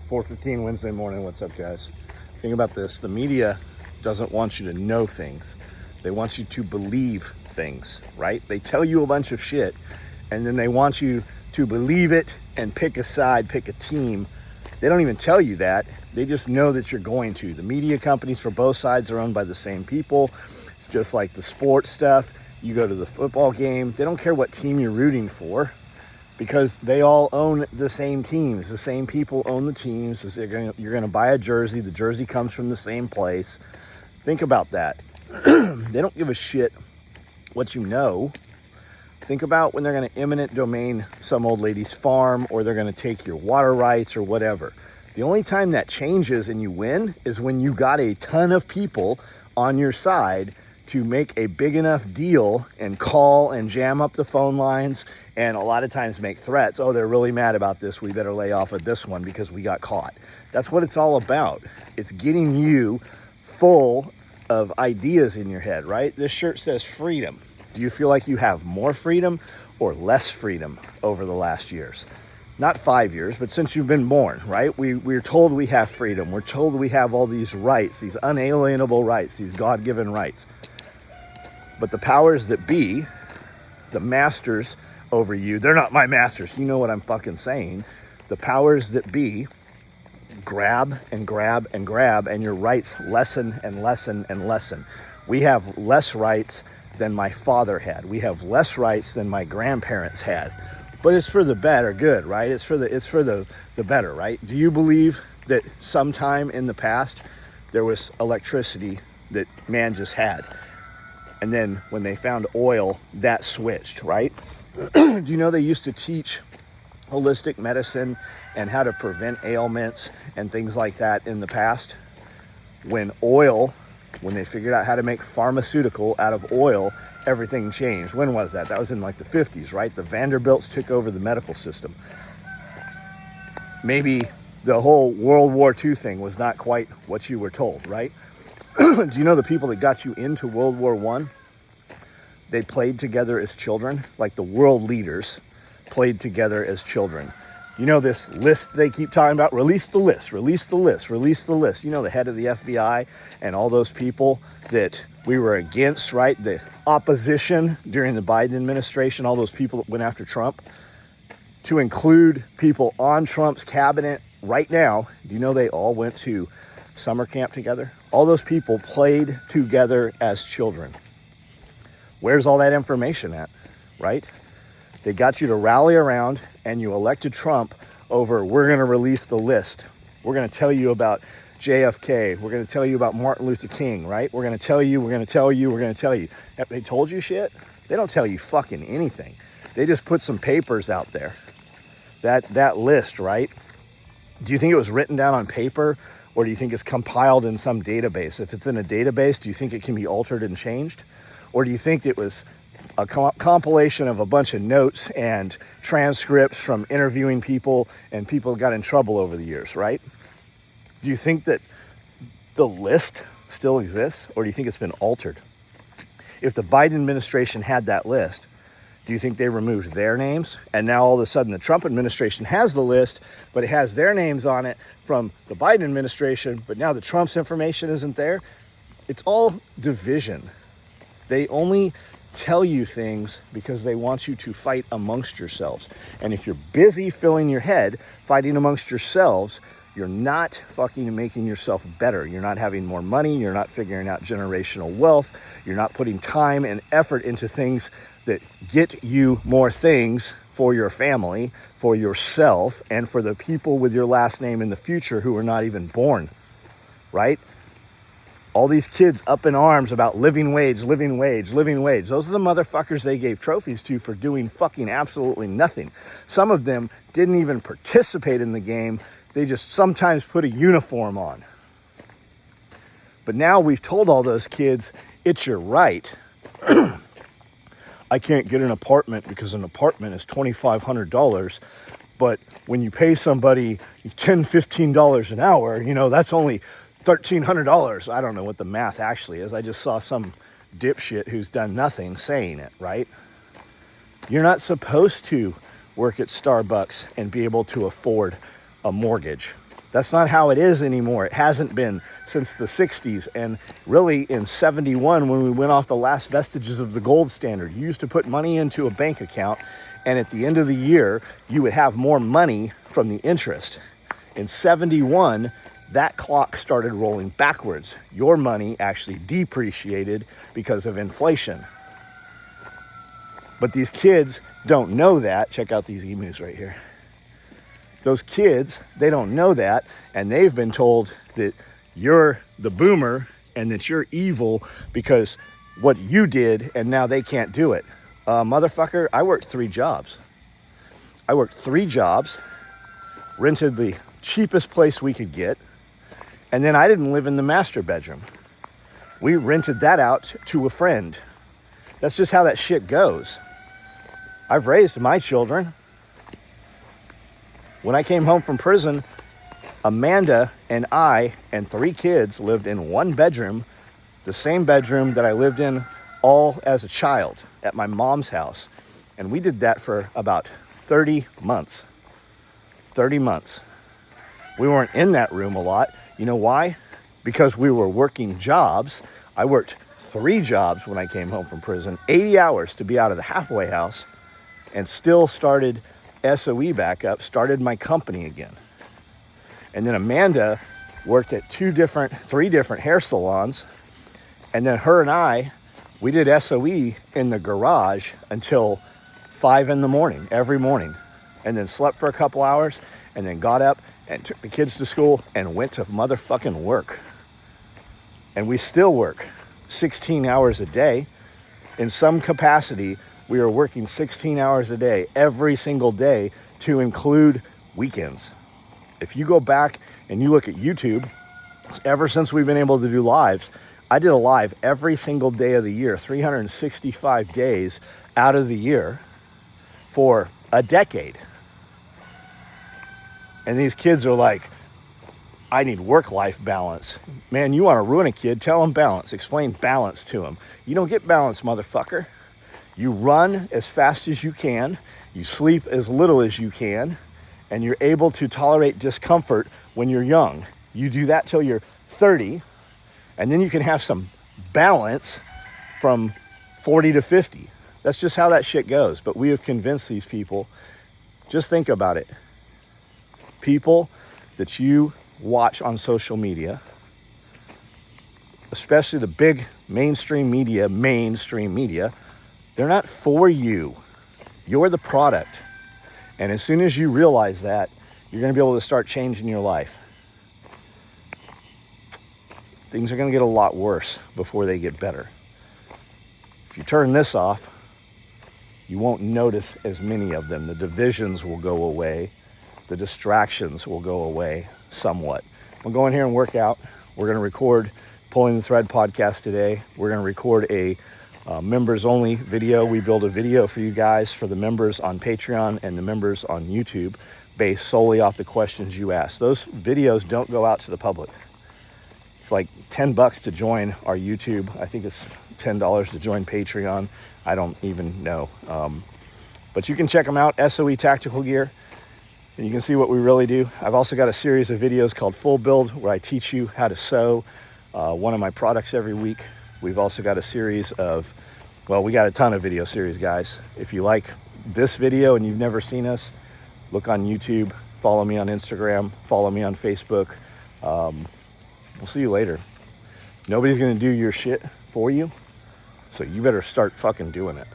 4:15 Wednesday morning. What's up, guys? Think about this. The media doesn't want you to know things. They want you to believe things, right? They tell you a bunch of shit, and then they want you to believe it and pick a side, pick a team. They don't even tell you that. They just know that you're going to. The media companies for both sides are owned by the same people. It's just like the sports stuff. You go to the football game, they don't care what team you're rooting for because they all own the same teams. The same people own the teams. You're going to buy a jersey. The jersey comes from the same place. Think about that. They don't give a shit what you know. Think about when they're going to eminent domain some old lady's farm, or they're going to take your water rights or whatever. The only time that changes and you win is when you got a ton of people on your side to make a big enough deal and call and jam up the phone lines, and a lot of times make threats. Oh, they're really mad about this. We better lay off of this one because we got caught. That's what it's all about. It's getting you full of ideas in your head, right? This shirt says freedom. Do you feel like you have more freedom or less freedom over the last years? Not 5 years, but since you've been born, right? We're told we have freedom. We're told we have all these rights, these unalienable rights, these God-given rights. But the powers that be, the masters over you, they're not my masters. You know what I'm fucking saying. The powers that be grab and grab and grab, and your rights lessen and lessen and lessen. We have less rights than my father had. We have less rights than my grandparents had. But it's for the better good, right? It's for the better, right? Do you believe that sometime in the past there was electricity that man just had? And then when they found oil, that switched, right? Do you know they used to teach holistic medicine and how to prevent ailments and things like that in the past? When they figured out how to make pharmaceutical out of oil, everything changed. When was that? That was in like the 50s, right? The Vanderbilts took over the medical system. Maybe the whole World War II thing was not quite what you were told, right? Do you know the people that got you into World War I? They played together as children, like the world leaders played together as children. You know this list they keep talking about? Release the list, release the list, release the list. You know the head of the FBI and all those people that we were against, right? The opposition during the Biden administration, all those people that went after Trump. To include people on Trump's cabinet right now, do you know they all went to summer camp together? All those people played together as children. Where's all that information at, right? They got you to rally around and you elected Trump over, we're going to release the list. We're going to tell you about JFK. We're going to tell you about Martin Luther King, right? We're going to tell you, we're going to tell you, we're going to tell you. Have they told you shit? They don't tell you fucking anything. They just put some papers out there. That list, right? Do you think it was written down on paper, or do you think it's compiled in some database? If it's in a database, do you think it can be altered and changed? Or do you think it was a compilation of a bunch of notes and transcripts from interviewing people, and people got in trouble over the years, right? Do you think that the list still exists, or do you think it's been altered? If the Biden administration had that list, do you think they removed their names? And now all of a sudden the Trump administration has the list, but it has their names on it from the Biden administration, but now the Trump's information isn't there? It's all division. They only tell you things because they want you to fight amongst yourselves. And if you're busy filling your head fighting amongst yourselves, you're not fucking making yourself better. You're not having more money. You're not figuring out generational wealth. You're not putting time and effort into things that get you more things for your family, for yourself, and for the people with your last name in the future who are not even born, right? All these kids up in arms about living wage, living wage, living wage. Those are the motherfuckers they gave trophies to for doing fucking absolutely nothing. Some of them didn't even participate in the game. They just sometimes put a uniform on. But now we've told all those kids, it's your right. I can't get an apartment because an apartment is $2,500. But when you pay somebody $10, $15 an hour, you know, that's only $1,300. I don't know what the math actually is. I just saw some dipshit who's done nothing saying it, right? You're not supposed to work at Starbucks and be able to afford a mortgage. That's not how it is anymore. It hasn't been since the 60s. And really in 71, when we went off the last vestiges of the gold standard, you used to put money into a bank account, and at the end of the year, you would have more money from the interest. In 71, that clock started rolling backwards. Your money actually depreciated because of inflation. But these kids don't know that. Check out these emus right here. Those kids, they don't know that, and they've been told that you're the boomer and that you're evil because what you did, and now they can't do it. Motherfucker, I worked 3 jobs. I worked 3 jobs, rented the cheapest place we could get, and then I didn't live in the master bedroom. We rented that out to a friend. That's just how that shit goes. I've raised my children. When I came home from prison, Amanda and I and 3 kids lived in 1 bedroom, the same bedroom that I lived in all as a child at my mom's house. And we did that for about 30 months. 30 months. We weren't in that room a lot. You know why? Because we were working jobs. I worked 3 jobs when I came home from prison, 80 hours to be out of the halfway house, and still started SOE back up, started my company again. And then Amanda worked at 3 different hair salons. And then her and I, we did SOE in the garage until 5 in the morning, every morning. And then slept for a couple hours, and then got up and took the kids to school and went to motherfucking work. And we still work 16 hours a day. In some capacity, we are working 16 hours a day, every single day, to include weekends. If you go back and you look at YouTube, ever since we've been able to do lives, I did a live every single day of the year, 365 days out of the year for a decade. And these kids are like, I need work-life balance. Man, you want to ruin a kid, tell them balance. Explain balance to them. You don't get balance, motherfucker. You run as fast as you can, you sleep as little as you can, and you're able to tolerate discomfort when you're young. You do that till you're 30, and then you can have some balance from 40 to 50. That's just how that shit goes. But we have convinced these people. Just think about it. People that you watch on social media, especially the big mainstream media, they're not for you. You're the product. And as soon as you realize that, you're going to be able to start changing your life. Things are going to get a lot worse before they get better. If you turn this off, you won't notice as many of them. The divisions will go away. The distractions will go away somewhat. We'll go in here and work out. We're going to record Pulling the Thread podcast today. We're going to record a members only video. We build a video for you guys, for the members on Patreon and the members on YouTube, based solely off the questions you ask. Those videos don't go out to the public. It's like $10 to join our YouTube. I think it's $10 to join Patreon. I don't even know. But you can check them out, SOE Tactical Gear, and you can see what we really do. I've also got a series of videos called Full Build, where I teach you how to sew one of my products every week. We've also got a series of, well, we got a ton of video series, guys. If you like this video and you've never seen us, look on YouTube, follow me on Instagram, follow me on Facebook. We'll see you later. Nobody's gonna do your shit for you, so you better start fucking doing it.